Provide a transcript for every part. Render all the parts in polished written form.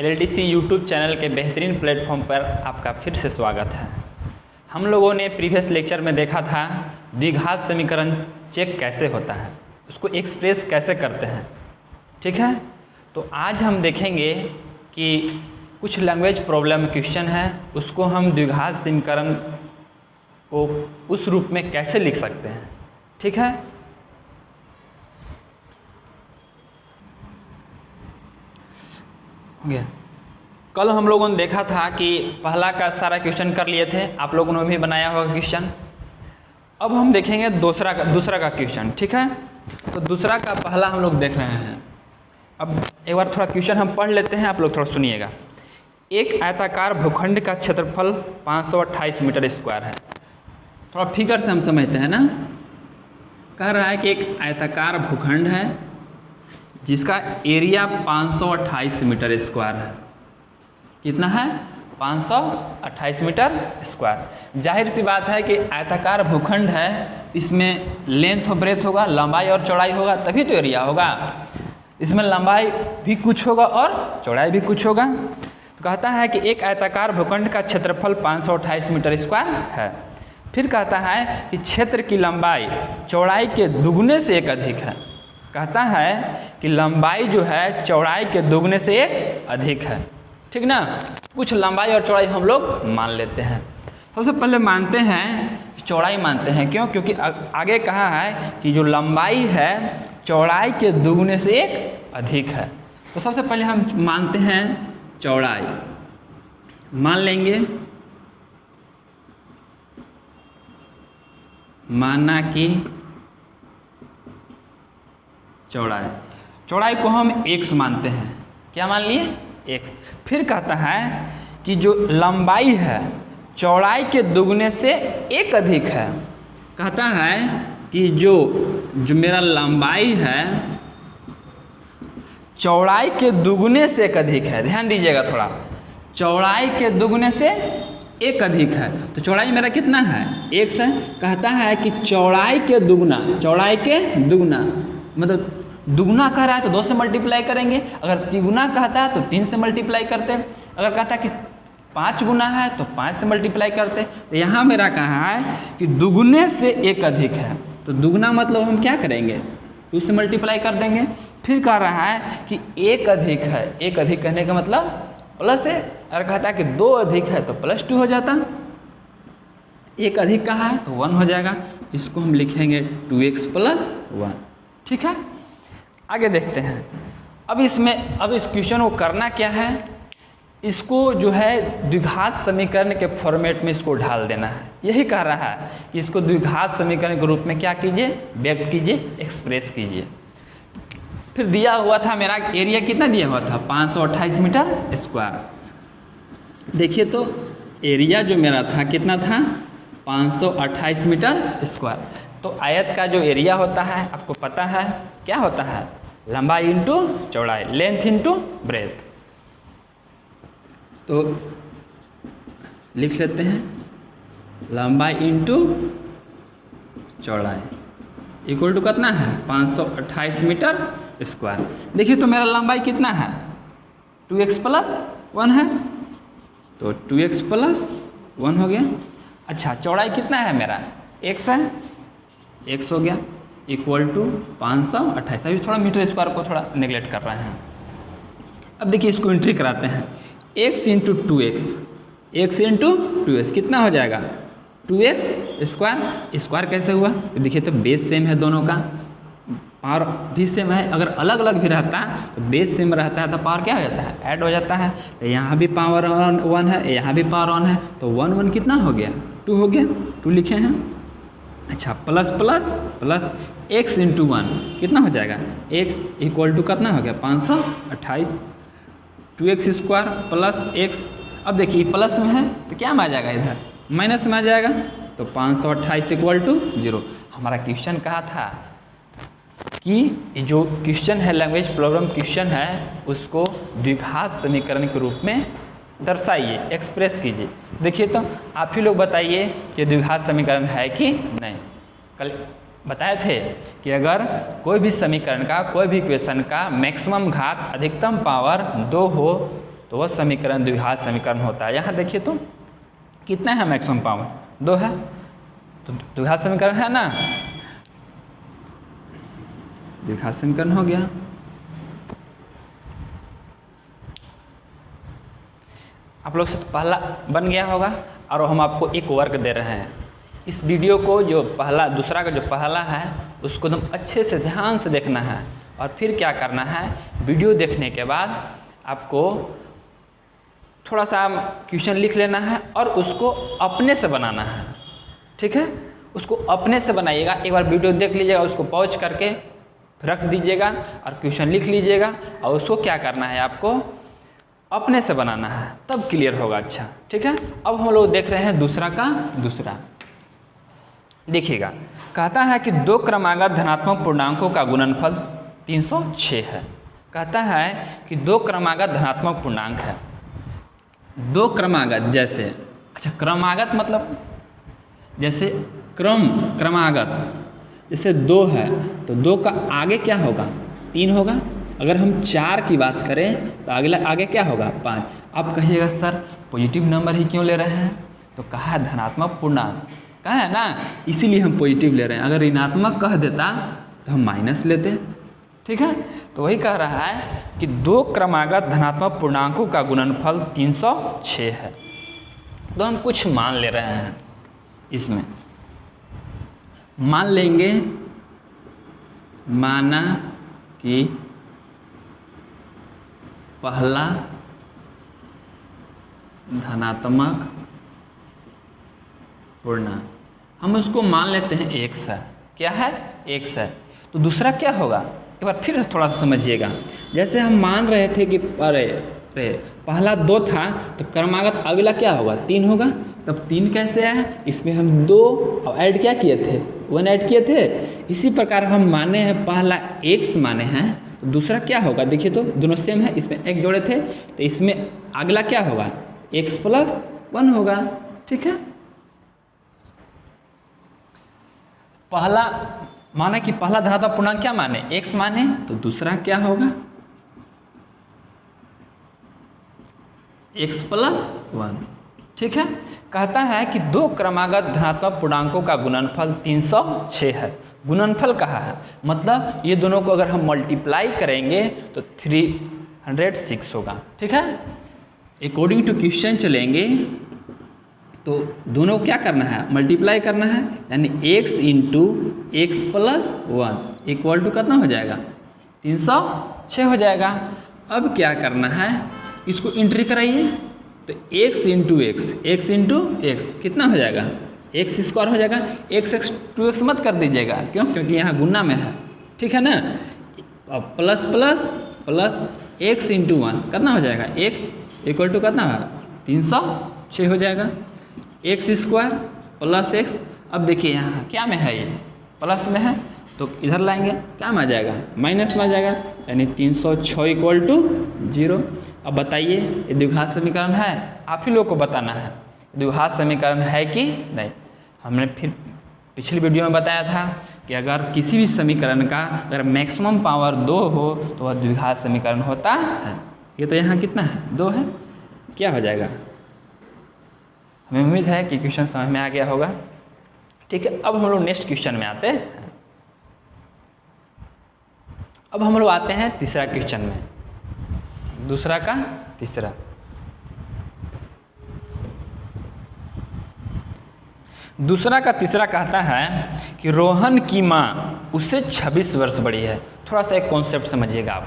LDC YouTube channel के बेहतरीन platform पर आपका फिर से स्वागत है। हम लोगों ने प्रीवियस लेक्चर में देखा था द्विघात समीकरण चेक कैसे होता है, उसको एक्सप्रेस कैसे करते हैं। ठीक है, तो आज हम देखेंगे कि कुछ लैंग्वेज प्रॉब्लम क्वेश्चन है, उसको हम द्विघात समीकरण को उस रूप में कैसे लिख सकते हैं। ठीक है, कल हम लोगों ने देखा था कि पहला का सारा क्वेश्चन कर लिए थे, आप लोगों ने भी बनाया होगा क्वेश्चन। अब हम देखेंगे दूसरा का क्वेश्चन। ठीक है, तो दूसरा का पहला हम लोग देख रहे हैं। अब एक बार थोड़ा क्वेश्चन हम पढ़ लेते हैं, आप लोग थोड़ा सुनिएगा। एक आयताकार भूखंड का क्षेत्रफल 528 मीटर स्क्वायर है। थोड़ा फिगर से हम समझते हैं ना। कह रहा है कि एक आयताकार भूखंड है जिसका एरिया 528 मीटर स्क्वायर है। कितना है? 528 मीटर स्क्वायर। जाहिर सी बात है कि आयताकार भूखंड है, इसमें लेंथ और ब्रेथ होगा, लंबाई और चौड़ाई होगा, तभी तो एरिया होगा। इसमें लंबाई भी कुछ होगा और चौड़ाई भी कुछ होगा। तो कहता है कि एक आयताकार भूखंड का क्षेत्रफल 528 मीटर स्क्वायर है। फिर कहता है कि क्षेत्र की लंबाई चौड़ाई के दुगने से एक अधिक है। कहता है कि लंबाई जो है चौड़ाई के दुगने से एक अधिक है। ठीक ना, कुछ लंबाई और चौड़ाई हम लोग मान लेते हैं। सबसे पहले मानते हैं कि चौड़ाई मानते हैं। क्यों? क्योंकि आगे कहा है कि जो लंबाई है चौड़ाई के दुगने से एक अधिक है। तो सबसे पहले हम मानते हैं चौड़ाई, मान लेंगे। माना कि चौड़ाई को हम x मानते हैं। क्या मान लिए? x। फिर कहता है कि जो लंबाई है चौड़ाई के दुगने से एक अधिक है। कहता है कि जो मेरा लंबाई है चौड़ाई के दुगने से एक अधिक है। ध्यान दीजिएगा थोड़ा, चौड़ाई के दुगने से एक अधिक है। तो चौड़ाई मेरा कितना है? x है। कहता है कि चौड़ाई के दुगना मतलब दुगुना कह रहा है तो 2 से मल्टीप्लाई करेंगे। अगर तिगुना कहता है तो 3 से मल्टीप्लाई करते हैं। अगर कहता है कि 5 गुना है तो 5 से मल्टीप्लाई करते हैं। तो यहाँ मेरा कहा है कि दुगुने से एक अधिक है, तो दुगना मतलब हम क्या करेंगे? 2 से मल्टीप्लाई कर देंगे। फिर कह रहा है कि एक अधिक है। एक अधिक कहने का मतलब प्लस है। अगर कहता है कि 2 अधिक है तो +2 हो जाता। एक अधिक कहा है तो 1 हो जाएगा। इसको हम लिखेंगे 2x + 1। ठीक है, आगे देखते हैं। अब इस क्वेश्चन को करना क्या है? इसको जो है द्विघात समीकरण के फॉर्मेट में इसको ढाल देना है। यही कह रहा है कि इसको द्विघात समीकरण के रूप में क्या कीजिए? व्यक्त कीजिए, एक्सप्रेस कीजिए। फिर दिया हुआ था मेरा एरिया, कितना दिया हुआ था? 528 मीटर स्क्वायर। देखिए तो एरिया जो मेरा था कितना था? 528 मीटर स्क्वायर। तो आयत का जो एरिया होता है आपको पता है क्या होता है? लंबाई इंटू चौड़ाई, लेंथ इंटू ब्रेथ। तो लिख लेते हैं लंबाई इंटू चौड़ाई इक्वल टू कितना है? 528 मीटर स्क्वायर। देखिए तो मेरा लंबाई कितना है? 2x + 1 है, तो 2x + 1 हो गया। अच्छा, चौड़ाई कितना है मेरा? x है, x हो गया इक्वल टू 528। अभी थोड़ा मीटर स्क्वायर को थोड़ा नेगलेक्ट कर रहे हैं। अब देखिए इसको एंट्री कराते हैं। x × 2x, x × 2x कितना हो जाएगा? 2x square. स्क्वायर कैसे हुआ? तो देखिए तो बेस सेम है दोनों का, पावर भी सेम है। अगर अलग अलग भी रहता तो बेस सेम रहता है तो पावर क्या हो जाता है? ऐड हो जाता है। तो यहाँ भी पावर 1 है, यहाँ भी पावर 1 है, तो 1 1 कितना हो गया? 2 हो गया। 2 लिखे हैं। अच्छा, प्लस x × 1 कितना हो जाएगा? x इक्वल टू कितना हो गया? 528। 2x square plus x। अब देखिए प्लस में है तो क्या में आ जाएगा? इधर माइनस में आ जाएगा। तो 528 इक्वल टू 0। हमारा क्वेश्चन कहा था कि जो क्वेश्चन है लैंग्वेज प्रॉब्लम क्वेश्चन है उसको द्विघात समीकरण के रूप में दर्शाइए, एक्सप्रेस कीजिए। देखिए तो आप ही लोग बताइए कि द्विघात समीकरण है कि नहीं। कल बताए थे कि अगर कोई भी समीकरण का, कोई भी इक्वेशन का मैक्सिमम घात अधिकतम पावर 2 हो तो वह समीकरण द्विघात समीकरण होता है। यहाँ देखिए तो कितना है मैक्सिमम पावर, 2 है, तो द्विघात समीकरण है ना, द्विघात समीकरण हो गया। आप लोग से तो पहला बन गया होगा और हम आपको एक वर्क दे रहे हैं। इस वीडियो को जो पहला दूसरा का जो पहला है उसको एकदम अच्छे से ध्यान से देखना है और फिर क्या करना है, वीडियो देखने के बाद आपको थोड़ा सा क्वेश्चन लिख लेना है और उसको अपने से बनाना है, ठीक है। उसको अपने से बनाइएगा, एक बार वीडियो देख लीजिएगा, उसको पॉज करके रख दीजिएगा और क्वेश्चन लिख लीजिएगा और उसको क्या करना है, आपको अपने से बनाना है, तब क्लियर होगा अच्छा, ठीक है। अब हम लोग देख रहे हैं दूसरा का दूसरा। देखिएगा, कहता है कि 2 क्रमागत धनात्मक पूर्णांकों का गुणनफल 306 है। कहता है कि 2 क्रमागत धनात्मक पूर्णांक है, 2 क्रमागत, जैसे अच्छा क्रमागत मतलब जैसे क्रमागत, जैसे 2 है तो 2 का आगे क्या होगा, 3 होगा। अगर हम 4 की बात करें तो अगला आगे क्या होगा, 5। आप कहिएगा सर पॉजिटिव नंबर ही क्यों ले रहे हैं, तो कहा है धनात्मक पूर्णांक, कहा है ना, इसीलिए हम पॉजिटिव ले रहे हैं। अगर ऋणात्मक कह देता तो हम माइनस लेते, ठीक है। तो वही कह रहा है कि 2 क्रमागत धनात्मक पूर्णांकों का गुणनफल 306 है। तो हम कुछ मान ले रहे हैं, इसमें मान लेंगे, माना कि पहला धनात्मक पूर्णांक, हम उसको मान लेते हैं x है, क्या है, x है। तो दूसरा क्या होगा, एक बार फिर थोड़ा सा समझिएगा। जैसे हम मान रहे थे कि पहला 2 था तो क्रमागत अगला क्या होगा, 3 होगा। तब 3 कैसे आया, इसमें हम 2 ऐड क्या किए थे, 1 ऐड किए थे। इसी प्रकार हम माने हैं पहला x माने हैं तो दूसरा क्या होगा, देखिए तो दोनों सेम है, इसमें 1 जोड़े थे तो इसमें अगला क्या होगा, x + 1 होगा, ठीक है। पहला माना कि पहला धनात्मक पूर्णांक क्या माने, x माने, तो दूसरा क्या होगा, x + 1, ठीक है। कहता है कि 2 क्रमागत धनात्मक पूर्णांकों का गुणनफल 306 है। गुणनफल कहा है मतलब ये दोनों को अगर हम मल्टीप्लाई करेंगे तो 306 होगा, ठीक है। अकॉर्डिंग टू क्वेश्चन चलेंगे तो दोनों क्या करना है, मल्टीप्लाई करना है, यानी x × x + 1 इक्वल टू कितना हो जाएगा, 306 हो जाएगा। अब क्या करना है, इसको एंट्री कराइए तो x × x कितना हो जाएगा, x² हो जाएगा। x 2x मत कर दीजिएगा, क्यों, क्योंकि यहाँ गुना में है, ठीक है ना। अब प्लस x × 1 कितना हो जाएगा, x इक्वल टू कितना है, 306 हो जाएगा। x² + x, अब देखिए यहाँ क्या में है, ये प्लस में है तो इधर लाएंगे क्या में आ जाएगा, माइनस में आ जाएगा, यानी 306 इक्वल टू 0। अब बताइए ये द्विघात समीकरण है, आप ही लोग को बताना है द्विघात समीकरण है कि नहीं। हमने फिर पिछली वीडियो में बताया था कि अगर किसी भी समीकरण का अगर मैक्सिमम पावर 2 हो तो वह द्विघात समीकरण होता है। ये तो यहाँ कितना है, 2 है, क्या हो जाएगा। हमें उम्मीद है कि क्वेश्चन समझ में आ गया होगा, ठीक है। अब हम लोग नेक्स्ट क्वेश्चन में आते हैं। अब हम लोग आते हैं तीसरा क्वेश्चन में, दूसरा का तीसरा। दूसरा का तीसरा कहता है कि रोहन की माँ उससे 26 वर्ष बड़ी है। थोड़ा सा एक कॉन्सेप्ट समझिएगा आप।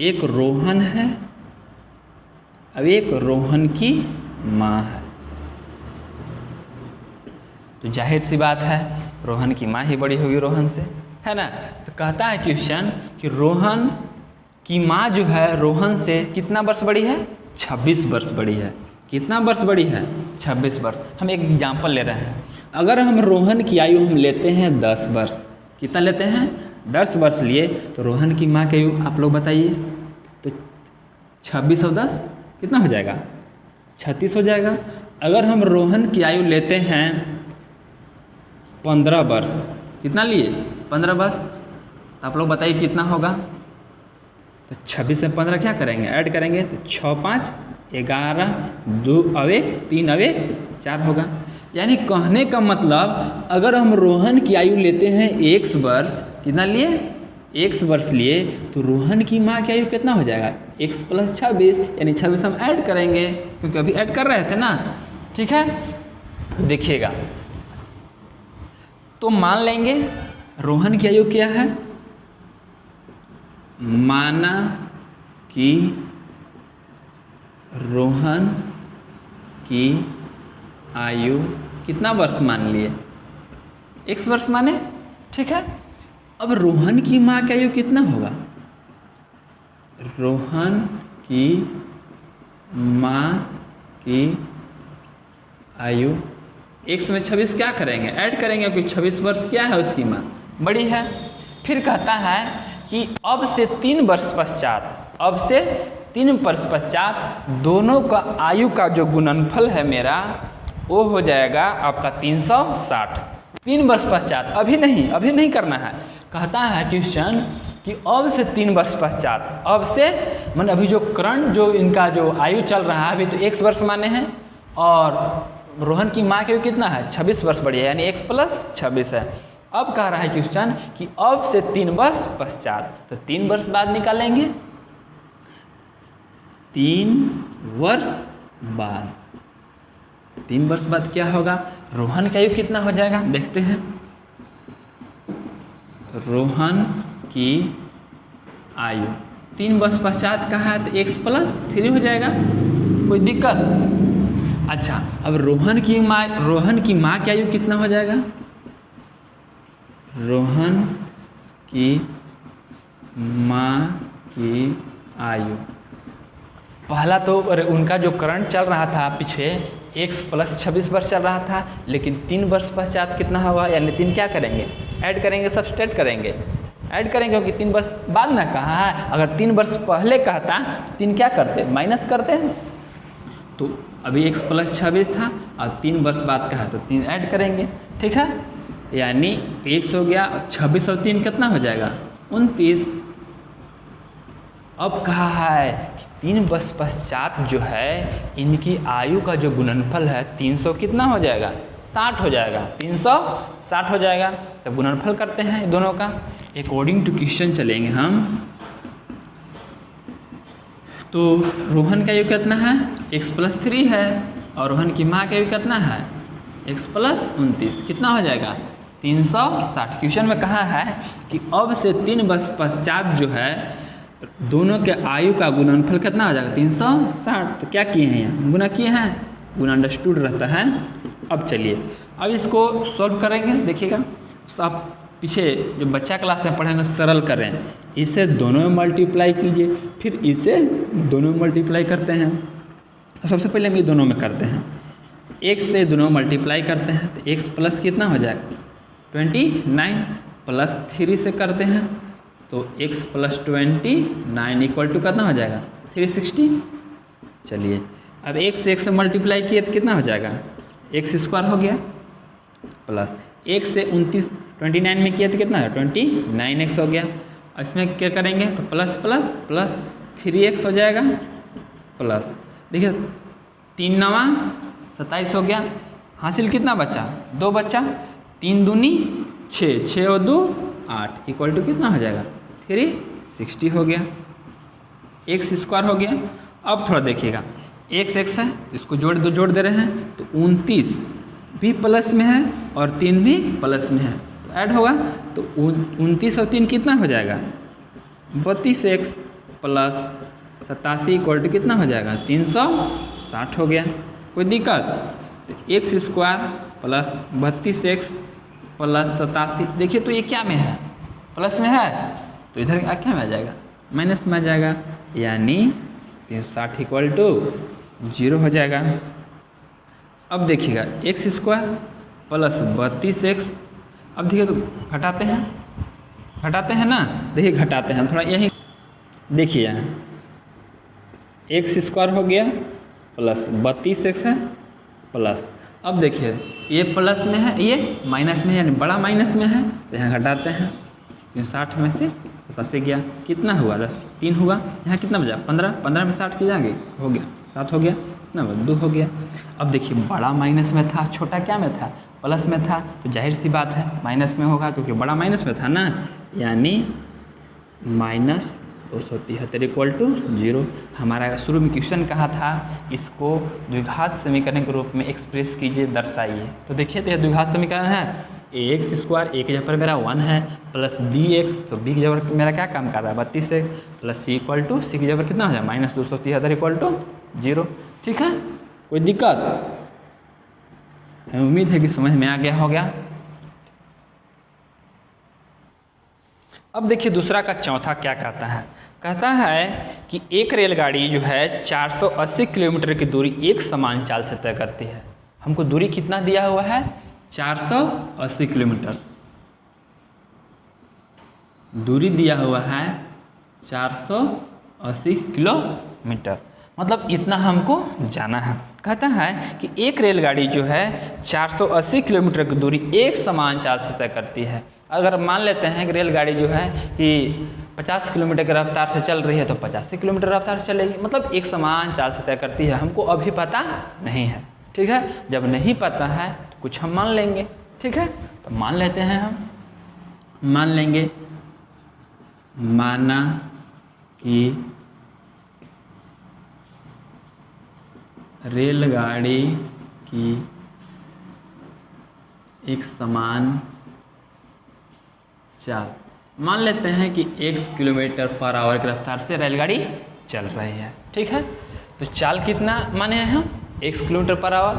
एक रोहन है, अब एक रोहन की माँ है, तो जाहिर सी बात है रोहन की माँ ही बड़ी होगी रोहन से, है ना। तो कहता है क्वेश्चन कि रोहन की माँ जो है रोहन से कितना वर्ष बड़ी है, 26 वर्ष बड़ी है। कितना वर्ष बड़ी है, 26 वर्ष। हम एक एग्जाम्पल ले रहे हैं, अगर हम रोहन की आयु हम लेते हैं 10 वर्ष, कितना लेते हैं, 10 वर्ष लिए, तो रोहन की माँ की आयु आप लोग बताइए, तो 26 और 10 कितना हो जाएगा, 36 हो जाएगा। अगर हम रोहन की आयु लेते हैं 15 वर्ष, कितना लिए, 15 वर्ष, तो आप लोग बताइए कितना होगा, तो 26 में 15 क्या करेंगे, ऐड करेंगे तो 6 5 11, 2 अब 1 3 अब 1 4 होगा। यानी कहने का मतलब अगर हम रोहन की आयु लेते हैं x वर्ष, कितना लिए, x वर्ष लिए, तो रोहन की माँ की आयु कितना हो जाएगा, x + 26, यानी 26 हम ऐड करेंगे क्योंकि अभी ऐड कर रहे थे ना। ठीक है, देखिएगा तो मान लेंगे रोहन की आयु क्या है, माना कि रोहन की आयु कितना वर्ष मान लिए, x वर्ष माने। ठीक है, अब रोहन की माँ की आयु कितना होगा, रोहन की माँ की आयु x में 26 क्या करेंगे, ऐड करेंगे क्योंकि 26 वर्ष क्या है उसकी माँ, बड़ी है। फिर कहता है कि अब से 3 वर्ष पश्चात, अब से 3 वर्ष पश्चात दोनों का आयु का जो गुणनफल है मेरा वो हो जाएगा आपका 360। 3 वर्ष पश्चात, अभी नहीं करना है। कहता है क्वेश्चन कि अब से 3 वर्ष पश्चात, अब से मतलब अभी जो करंट जो इनका जो आयु चल रहा है अभी तो x वर्ष माने हैं और रोहन की माँ की आयु कितना है 26 वर्ष बड़ी है, यानी x + 26 है। अब कह रहा है क्वेश्चन कि अब से 3 वर्ष पश्चात, तो 3 वर्ष बाद निकालेंगे, 3 वर्ष बाद, 3 वर्ष बाद क्या होगा, रोहन की आयु कितना हो जाएगा, देखते हैं। रोहन की आयु 3 वर्ष पश्चात का है तो x + 3 हो जाएगा, कोई दिक्कत। अच्छा, अब रोहन की माँ की आयु कितना हो जाएगा, रोहन की माँ की आयु, पहला तो उनका जो करंट चल रहा था पीछे x + 26 वर्ष चल रहा था, लेकिन 3 वर्ष पश्चात कितना होगा, यानी 3 क्या करेंगे, ऐड करेंगे, सब्सट्रैक्ट करेंगे, ऐड करेंगे क्योंकि 3 वर्ष बाद ना कहा है। अगर 3 वर्ष पहले कहता तो 3 क्या करते, माइनस करते हैं। तो अभी x + 26 था और 3 वर्ष बाद कहा तो 3 ऐड करेंगे। ठीक है, यानी x हो गया, 26 और 3 कितना हो जाएगा, 29। अब कहा है कि 3 वर्ष पश्चात जो है इनकी आयु का जो गुणनफल है 300 कितना हो जाएगा, 60 हो जाएगा, 360 हो जाएगा। तो गुणनफल करते हैं दोनों का, अकॉर्डिंग टू क्वेश्चन चलेंगे हम। तो रोहन का आयु कितना है, x + 3 है और रोहन की माँ का आयु कितना है, x + 29, कितना हो जाएगा, 360। क्वेश्चन में कहा है कि अब से 3 वर्ष पश्चात जो है दोनों के आयु का गुणनफल कितना हो जाएगा, 360। तो क्या किए हैं, यहाँ गुना किए हैं, गुना अंडरस्टूड रहता है। अब चलिए अब इसको सॉल्व करेंगे, देखिएगा आप पीछे जो बच्चा क्लास में पढ़ेंगे सरल करें, इसे दोनों में मल्टीप्लाई कीजिए, फिर इसे दोनों में मल्टीप्लाई करते हैं। सबसे पहले हम ये दोनों में करते हैं, x से दोनों मल्टीप्लाई करते हैं तो x प्लस कितना हो जाएगा 29 प्लस 3 से करते हैं तो x + 29 इक्वल टू कितना हो जाएगा 360। चलिए अब x से x से मल्टीप्लाई किए तो कितना हो जाएगा x² हो गया प्लस x से 29 में किया तो कितना है 29x हो गया। इसमें क्या करेंगे तो प्लस प्लस प्लस 3x हो जाएगा प्लस देखिए 3 9 27 हो गया। हासिल कितना बचा 2 बचा, 3 दूनी 6, 6 और 2 8 इक्वल टू कितना हो जाएगा 360 हो गया। x² हो गया। अब थोड़ा देखिएगा x है इसको जोड़ दे रहे हैं तो 29 भी प्लस में है और 3 भी प्लस में है तो ऐड होगा तो 29 और 3 कितना हो जाएगा 32x प्लस 87 इक्वल टू कितना हो जाएगा 360 हो गया। कोई दिक्कत तो x² प्लस 32x प्लस 87 देखिए तो ये क्या में है प्लस में है तो इधर क्या में आ जाएगा माइनस में आ जाएगा यानी 360 इक्वल टू 0 हो जाएगा। अब देखिएगा x² प्लस 32x अब देखिए तो घटाते हैं ना, देखिए घटाते हैं थोड़ा यही देखिए यहाँ x² हो गया प्लस 32x है प्लस अब देखिए ये प्लस में है ये माइनस में है यानी बड़ा माइनस में है तो यहाँ घटाते हैं क्योंकि 60 में से 87 गया, कितना हुआ 10 3 हुआ, यहाँ कितना बचा 15, 15 में 60 की जाएंगे, हो गया 7 हो गया, कितना 2 हो गया। अब देखिए बड़ा माइनस में था, छोटा क्या में था, प्लस में था, तो जाहिर सी बात है माइनस में होगा क्योंकि बड़ा माइनस में था ना, यानी -273 = 0। हमारा शुरू में क्वेश्चन कहा था इसको द्विघात समीकरण के रूप में एक्सप्रेस कीजिए, दर्शाइए। तो देखिए तो यह द्विघात समीकरण है, ax² a की जगह पर मेरा 1 है, प्लस bx, तो b की जगह पर मेरा क्या काम कर रहा है 32 है, प्लस c की जगह पर कितना हो जाए -273 = 0। ठीक है, कोई दिक्कत? उम्मीद है कि समझ में आ गया होगा। अब देखिए दूसरा का चौथा क्या कहता है, कहता है कि एक रेलगाड़ी जो है 480 किलोमीटर की दूरी एक समान चाल से तय करती है। हमको दूरी कितना दिया हुआ है 480 किलोमीटर, दूरी दिया हुआ है 480 किलोमीटर, मतलब इतना हमको जाना है। कहता है कि एक रेलगाड़ी जो है 480 किलोमीटर की दूरी एक समान चाल से तय करती है। अगर मान लेते हैं कि रेलगाड़ी जो है कि 50 किलोमीटर की रफ्तार से चल रही है तो 85 किलोमीटर रफ्तार से चलेगी, मतलब एक समान चाल से तय करती है। हमको अभी पता नहीं है, ठीक है, जब नहीं पता है तो कुछ हम मान लेंगे। ठीक है, तो मान लेते हैं, हम मान लेंगे, माना कि रेलगाड़ी की एक समान चाल, मान लेते हैं कि 1 किलोमीटर पर आवर की रफ्तार से रेलगाड़ी चल रही है। ठीक है, तो चाल कितना माने हैं हम 1 किलोमीटर पर आवर,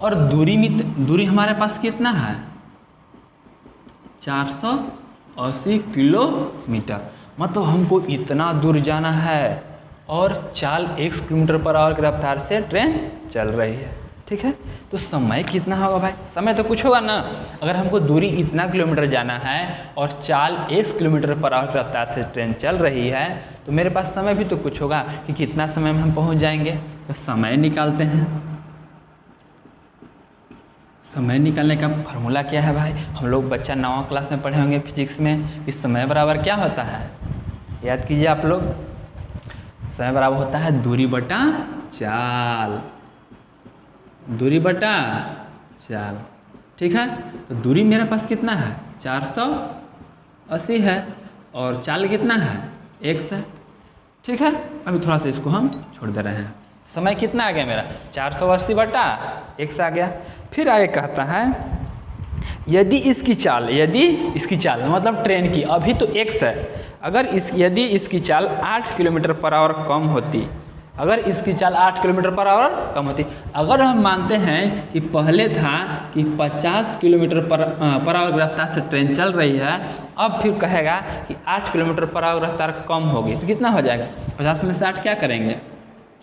और दूरी हमारे पास कितना है 480 किलोमीटर, मतलब हमको इतना दूर जाना है और चाल 1 किलोमीटर पर आवर की रफ्तार से ट्रेन चल रही है। ठीक है, तो समय कितना होगा भाई, समय तो कुछ होगा ना। अगर हमको दूरी इतना किलोमीटर जाना है और चाल 1 किलोमीटर पर आवर की रफ्तार से ट्रेन चल रही है तो मेरे पास समय भी तो कुछ होगा कि कितना समय में हम पहुंच जाएंगे। तो समय निकालते हैं। समय निकालने का फार्मूला क्या है भाई, हम लोग बच्चा 9वीं क्लास में पढ़े होंगे फिजिक्स में कि समय बराबर क्या होता है, याद कीजिए आप लोग। समय बराबर होता है दूरी बटा चाल, दूरी बटा चाल। ठीक है, तो दूरी मेरे पास कितना है 480 है और चाल कितना है 1 है। ठीक है, अभी थोड़ा सा इसको हम छोड़ दे रहे हैं। समय कितना आ गया मेरा 480 बटा 1 आ गया। फिर आगे कहता है यदि इसकी चाल मतलब ट्रेन की अभी तो 1 है, अगर यदि इसकी चाल 8 किलोमीटर पर आवर कम होती, अगर इसकी चाल 8 किलोमीटर पर आवर कम होती, अगर हम मानते हैं कि पहले था कि 50 किलोमीटर पर आवर की रफ्तार से ट्रेन चल रही है, अब फिर कहेगा कि 8 किलोमीटर पर आवर रफ्तार कम होगी तो कितना हो जाएगा 50 में से 8 क्या करेंगे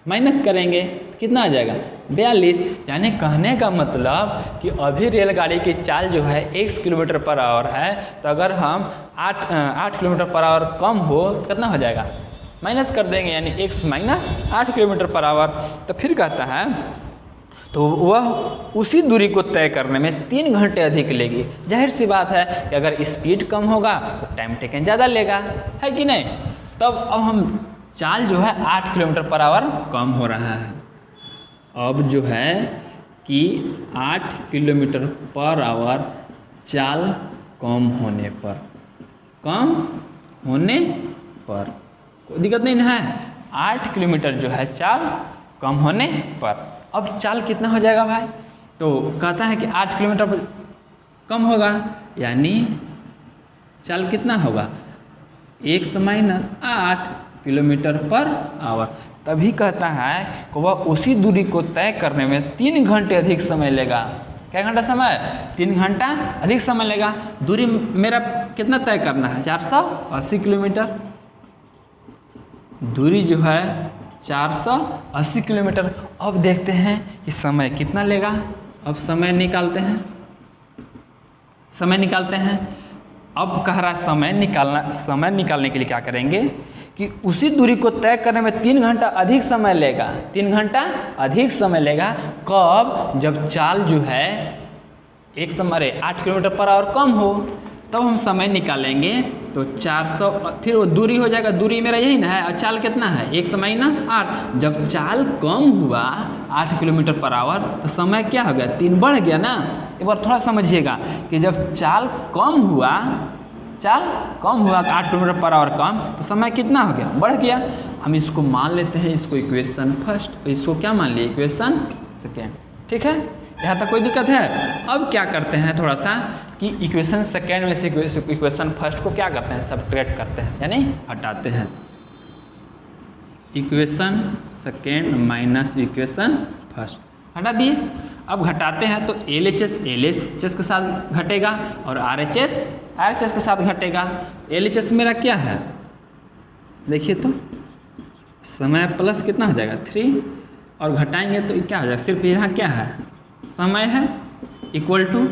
माइनस करेंगे, कितना आ जाएगा 42। यानी कहने का मतलब कि अभी रेलगाड़ी की चाल जो है 1 किलोमीटर पर आवर है, तो अगर हम 8 किलोमीटर पर आवर कम हो तो कितना हो जाएगा माइनस कर देंगे, यानी x minus 8 kilometre per hour. तो फिर कहता है तो वह उसी दूरी को तय करने में 3 घंटे अधिक लेगी। जाहिर सी बात है कि अगर स्पीड कम होगा तो टाइम टेकन ज़्यादा लेगा, है कि नहीं। तब अब हम चाल जो है 8 किलोमीटर पर आवर कम हो रहा है, अब जो है कि 8 किलोमीटर पर आवर चाल कम होने पर कोई दिक्कत नहीं है, 8 किलोमीटर जो है चाल कम होने पर। अब चाल कितना हो जाएगा भाई, तो कहता है कि 8 किलोमीटर पर कम होगा, यानी चाल कितना होगा 1 माइनस 8 किलोमीटर पर आवर। तभी कहता है कि वह उसी दूरी को तय करने में 3 घंटे अधिक समय लेगा। क्या घंटा समय 3 घंटा अधिक समय लेगा। दूरी मेरा कितना तय करना है 480 किलोमीटर, दूरी जो है 480 किलोमीटर। अब देखते हैं कि समय कितना लेगा। अब समय निकालते हैं। अब कह रहा है समय निकालने के लिए क्या करेंगे कि उसी दूरी को तय करने में 3 घंटा अधिक समय लेगा। 3 घंटा अधिक समय लेगा कब, जब चाल जो है 8 किलोमीटर पर आवर कम हो, तब हम समय निकालेंगे तो 400, फिर वो दूरी हो जाएगा, दूरी मेरा यही ना है, और चाल कितना है 1 माइनस 8। जब चाल कम हुआ 8 किलोमीटर पर आवर तो समय क्या हो गया 3 बढ़ गया ना। एक बार थोड़ा समझिएगा कि जब चाल कम हुआ 8 किलोमीटर पर आवर कम, तो समय कितना हो गया बढ़ गया। हम इसको मान लेते हैं, इसको इक्वेशन फर्स्ट, इसको क्या मान लिए इक्वेशन सेकेंड। ठीक है, यहाँ तक कोई दिक्कत है। अब क्या करते हैं थोड़ा सा कि इक्वेशन सेकेंड में से इक्वेशन फर्स्ट को क्या करते हैं सब्ट्रैक्ट करते हैं, यानी हटाते हैं। Equation second minus equation first हटा दिए। अब घटाते हैं तो LHS के साथ घटेगा और RHS के साथ घटेगा। LHS मेरा क्या है देखिए तो समय प्लस कितना हो जाएगा 3, और घटाएंगे तो क्या हो जाएगा, सिर्फ यहाँ क्या है समय है, इक्वल टू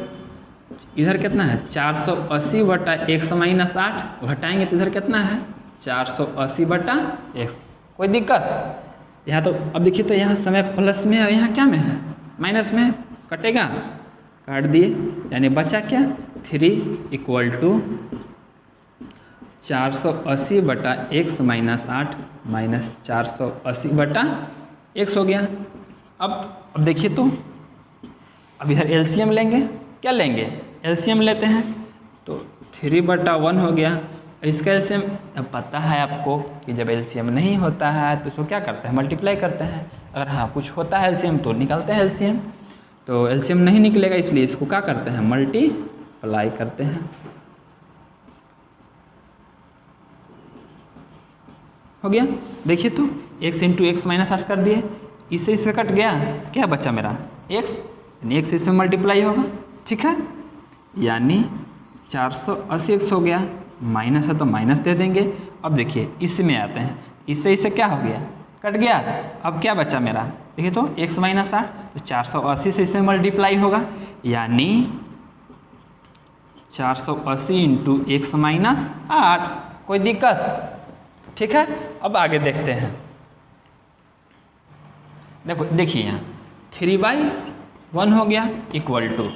इधर कितना है 480 बटा 1 माइनस 8, घटाएंगे तो इधर कितना है 480 बटा 1। कोई दिक्कत यहाँ तो। अब देखिए तो यहाँ समय प्लस में है और यहाँ क्या में है माइनस में है, कटेगा, काट दिए, यानी बचा क्या 3 इक्वल टू 480 बटा 1 माइनस 8 माइनस 480 बटा 1 हो गया। अब देखिए तो अब इधर LCM लेंगे, क्या लेंगे LCM लेते हैं तो 3/1 हो गया। इसका LCM अब पता है आपको कि जब LCM नहीं होता है तो इसको क्या करते हैं मल्टीप्लाई करते हैं। अगर हाँ कुछ होता है LCM तो निकालते हैं LCM, तो LCM नहीं निकलेगा इसलिए इसको क्या करते हैं मल्टीप्लाई करते हैं। हो गया, देखिए तो x इंटू एक्स माइनस 8 कर दिए, इससे कट गया, क्या बचा मेरा x, यानी x इसमें मल्टीप्लाई होगा। ठीक है, यानी 480 x हो गया, माइनस है तो माइनस दे देंगे। अब देखिए इसमें आते हैं, इससे क्या हो गया कट गया। अब क्या बचा मेरा देखिए तो x माइनस 8, तो 480 से इसमें मल्टीप्लाई होगा, यानी 480 इंटू एक्स माइनस 8। कोई दिक्कत। ठीक है, अब आगे देखते हैं। देखिए यहाँ 3/1 हो गया इक्वल टू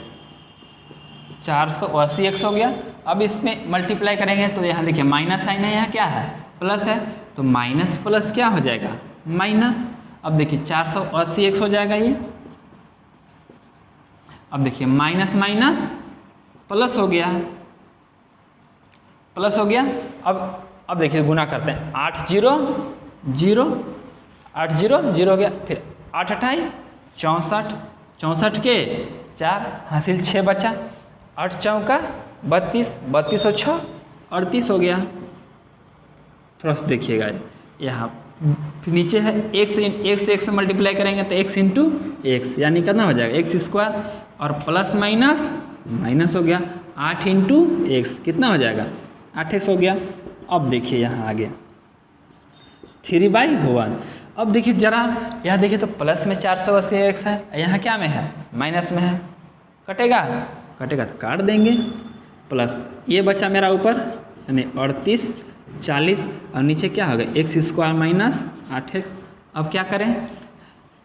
480 x हो गया। अब इसमें मल्टीप्लाई करेंगे तो यहाँ देखिए माइनस साइन है, यहाँ क्या है प्लस है, तो माइनस प्लस क्या हो जाएगा माइनस। अब देखिए 480 x हो जाएगा ये। अब देखिए माइनस माइनस प्लस हो गया, प्लस हो गया। अब देखिए गुना करते हैं, 8 0 0 8 0 0 हो गया, फिर 8 8 64, 64 के 4 हासिल 6 बचा, 8 चौका 32, 32 और 6 38 हो गया। थोड़ा सा देखिएगा यहाँ फिर नीचे है x से मल्टीप्लाई करेंगे तो x इंटू एक्स, यानी कितना हो जाएगा x स्क्वायर, और प्लस माइनस माइनस हो गया, 8 इंटू एक्स कितना हो जाएगा 8x हो गया। अब देखिए यहाँ आगे 3/1। अब देखिए जरा यहाँ देखिए तो प्लस में 480 x है, यहाँ क्या में है माइनस में है, कटेगा तो काट देंगे। प्लस ये बचा मेरा ऊपर यानी 38 40, और नीचे क्या होगा x स्क्वायर माइनस 8x। अब क्या करें,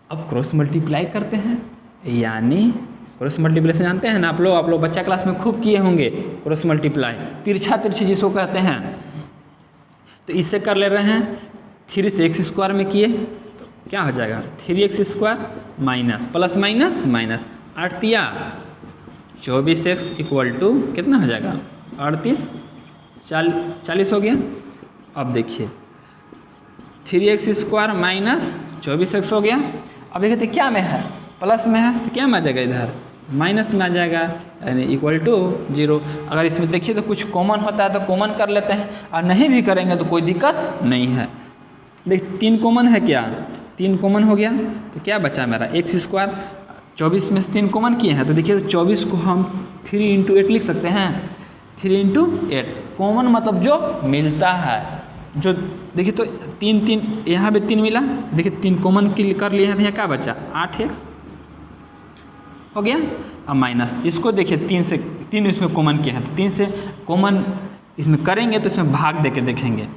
अब क्रॉस मल्टीप्लाई करते हैं, यानी क्रॉस मल्टीप्लिकेशन जानते हैं ना आप लोग बच्चा क्लास में खूब किए होंगे क्रॉस मल्टीप्लाई, तिरछी जिसको कहते हैं। तो इससे कर ले रहे हैं, 3 से x स्क्वायर में किए तो क्या हो जाएगा 3x square minus plus minus minus 8 दिया 24x इक्वल टू कितना हो जाएगा 38 40 हो गया। अब देखिए 3x स्क्वायर माइनस 24x हो गया। अब देखिए तो क्या में है प्लस में है, तो क्या में आ जाएगा इधर माइनस में आ जाएगा, यानी इक्वल टू 0। अगर इसमें देखिए तो कुछ कॉमन होता है तो कॉमन कर लेते हैं, और नहीं भी करेंगे तो कोई दिक्कत नहीं है। देख 3 कॉमन है, क्या 3 कॉमन हो गया, तो क्या बचा मेरा x स्क्वायर, 24 में से 3 कॉमन किए हैं तो देखिए तो 24 को हम 3 इंटू 8 लिख सकते हैं, 3 इंटू 8 कॉमन मतलब जो मिलता है, जो देखिए तो 3 यहाँ पे 3 मिला, देखिए 3 कॉमन कर लिए हैं तो यहाँ क्या बचा 8x हो गया। अब माइनस इसको देखिए 3 इसमें कॉमन किए हैं तो 3 से कॉमन इसमें करेंगे तो इसमें भाग दे के देखेंगे।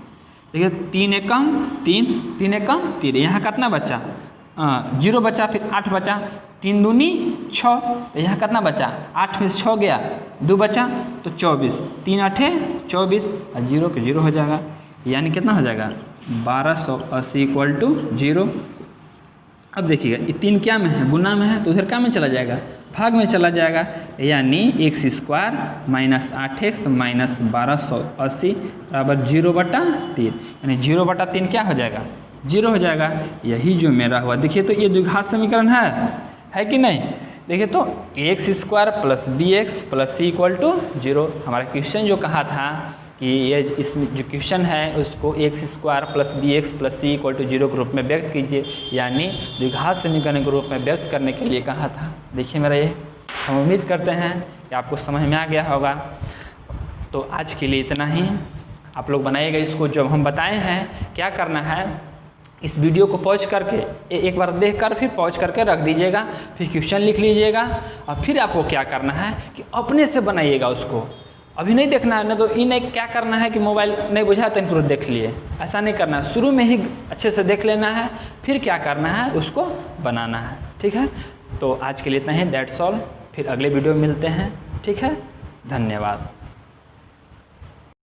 देखिए 3 एकम 3 3 एकम 3, यहाँ कितना बचा 0 बचा, फिर 8 बचा, 3 दूनी 6, तो यहाँ कितना बचा 8 में से 6 गया 2 बचा तो 24, 3 8 24 और 0 के 0 हो जाएगा, यानी कितना हो जाएगा 1280 इक्वल टू 0। अब देखिएगा ये 3 क्या में है, गुना में है, तो उधर क्या में चला जाएगा, भाग में चला जाएगा, यानी x square minus 8x minus 1280 बराबर 0/3, यानी 0/3 क्या हो जाएगा 0 हो जाएगा। यही जो मेरा हुआ, देखिए तो ये द्विघात समीकरण है कि नहीं। देखिए तो x square plus b x plus c equal to 0। हमारा क्वेश्चन जो कहा था कि ये इसमें जो क्वेश्चन है उसको x square plus b x plus c equal to 0 के रूप में व्यक्त कीजिए, यानी द्विघात समीकरण के रूप में व्यक्त करने के लिए कहा था। देखिए मेरा ये, हम उम्मीद करते हैं कि आपको समझ में आ गया होगा। तो आज के लिए इतना ही, आप लोग बनाइएगा इसको। जब हम बताए हैं क्या करना है, इस वीडियो को पॉज करके एक बार देखकर फिर पॉज करके रख दीजिएगा, फिर क्वेश्चन लिख लीजिएगा, और फिर आपको क्या करना है कि अपने से बनाइएगा उसको। अभी नहीं देखना है, ना तो ये नहीं क्या करना है कि मोबाइल नहीं बुझा तो तुरंत देख लिए, ऐसा नहीं करना है। शुरू में ही अच्छे से देख लेना है, फिर क्या करना है उसको बनाना है, ठीक है। तो आज के लिए इतना ही, दैट्स ऑल। फिर अगले वीडियो में मिलते हैं, ठीक है। धन्यवाद।